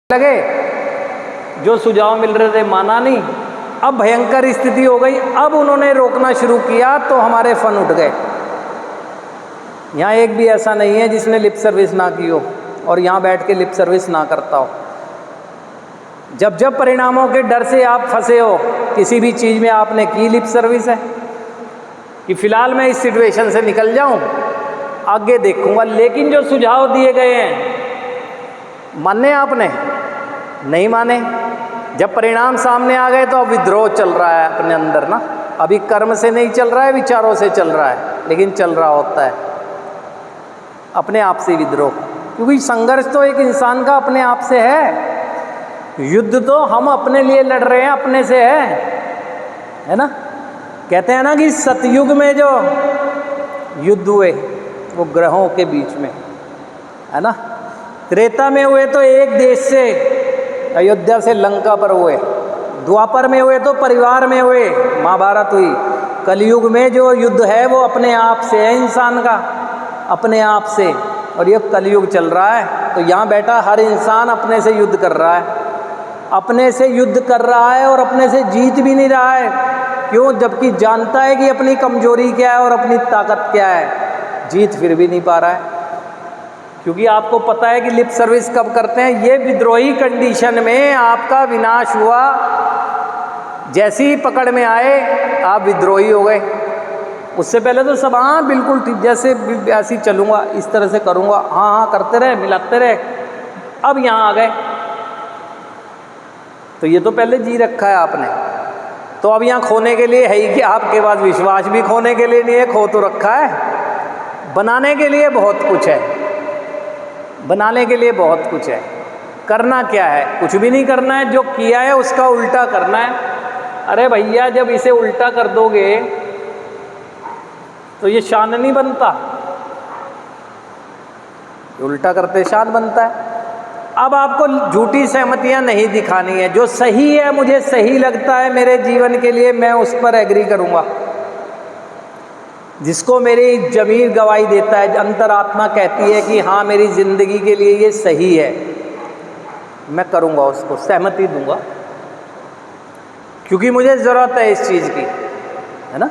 लगे, जो सुझाव मिल रहे थे माना नहीं। अब भयंकर स्थिति हो गई, अब उन्होंने रोकना शुरू किया तो हमारे फन उठ गए। यहाँ एक भी ऐसा नहीं है जिसने लिप सर्विस ना की हो और यहाँ बैठ के लिप सर्विस ना करता हो। जब जब परिणामों के डर से आप फंसे हो, किसी भी चीज़ में आपने की लिप सर्विस है कि फिलहाल मैं इस सिचुएशन से निकल जाऊं, आगे देखूंगा। लेकिन जो सुझाव दिए गए हैं माने आपने नहीं माने। जब परिणाम सामने आ गए तो अब विद्रोह चल रहा है अपने अंदर ना। अभी कर्म से नहीं चल रहा है, विचारों से चल रहा है, लेकिन चल रहा होता है अपने आप से विद्रोह। क्योंकि संघर्ष तो एक इंसान का अपने आप से है, युद्ध तो हम अपने लिए लड़ रहे हैं, अपने से है ना। कहते हैं ना कि सतयुग में जो युद्ध हुए वो ग्रहों के बीच में है ना। त्रेता में हुए तो एक देश से, अयोध्या से लंका पर हुए। द्वापर में हुए तो परिवार में हुए, महाभारत हुई। कलयुग में जो युद्ध है वो अपने आप से है, इंसान का अपने आप से। और ये कलयुग चल रहा है तो यहाँ बैठा हर इंसान अपने से युद्ध कर रहा है, अपने से युद्ध कर रहा है और अपने से जीत भी नहीं रहा है। क्यों? जबकि जानता है कि अपनी कमजोरी क्या है और अपनी ताकत क्या है, जीत फिर भी नहीं पा रहा है। क्योंकि आपको पता है कि लिप सर्विस कब करते हैं, ये विद्रोही कंडीशन में आपका विनाश हुआ। जैसी ही पकड़ में आए आप विद्रोही हो गए। उससे पहले तो सब हाँ बिल्कुल ठीक, जैसे ऐसे ही चलूँगा, इस तरह से करूँगा, हाँ हाँ करते रहे, मिलाते रहे। अब यहाँ आ गए तो ये तो पहले जी रखा है आपने। तो अब यहाँ खोने के लिए है ही कि आपके पास विश्वास भी खोने के लिए नहीं है, खो तो रखा है। बनाने के लिए बहुत कुछ है, बनाने के लिए बहुत कुछ है। करना क्या है? कुछ भी नहीं करना है, जो किया है उसका उल्टा करना है। अरे भैया जब इसे उल्टा कर दोगे तो ये शान नहीं बनता, उल्टा करते शान बनता है। अब आपको झूठी सहमतियां नहीं दिखानी है, जो सही है, मुझे सही लगता है मेरे जीवन के लिए, मैं उस पर एग्री करूंगा। जिसको मेरी ज़मीर गवाही देता है, अंतरात्मा कहती है कि हाँ मेरी ज़िंदगी के लिए ये सही है, मैं करूँगा, उसको सहमति दूंगा। क्योंकि मुझे ज़रूरत है इस चीज़ की, है ना।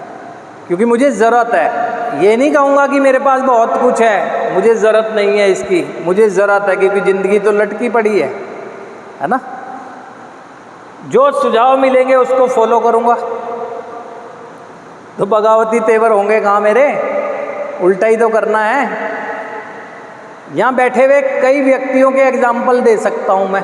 क्योंकि मुझे ज़रूरत है। ये नहीं कहूँगा कि मेरे पास बहुत कुछ है, मुझे ज़रूरत नहीं है इसकी, मुझे ज़रूरत है क्योंकि ज़िंदगी तो लटकी पड़ी है ना। जो सुझाव मिलेंगे उसको फॉलो करूँगा। तो बगावती तेवर होंगे कहाँ मेरे, उल्टा ही तो करना है। यहाँ बैठे हुए कई व्यक्तियों के एग्जाम्पल दे सकता हूँ मैं।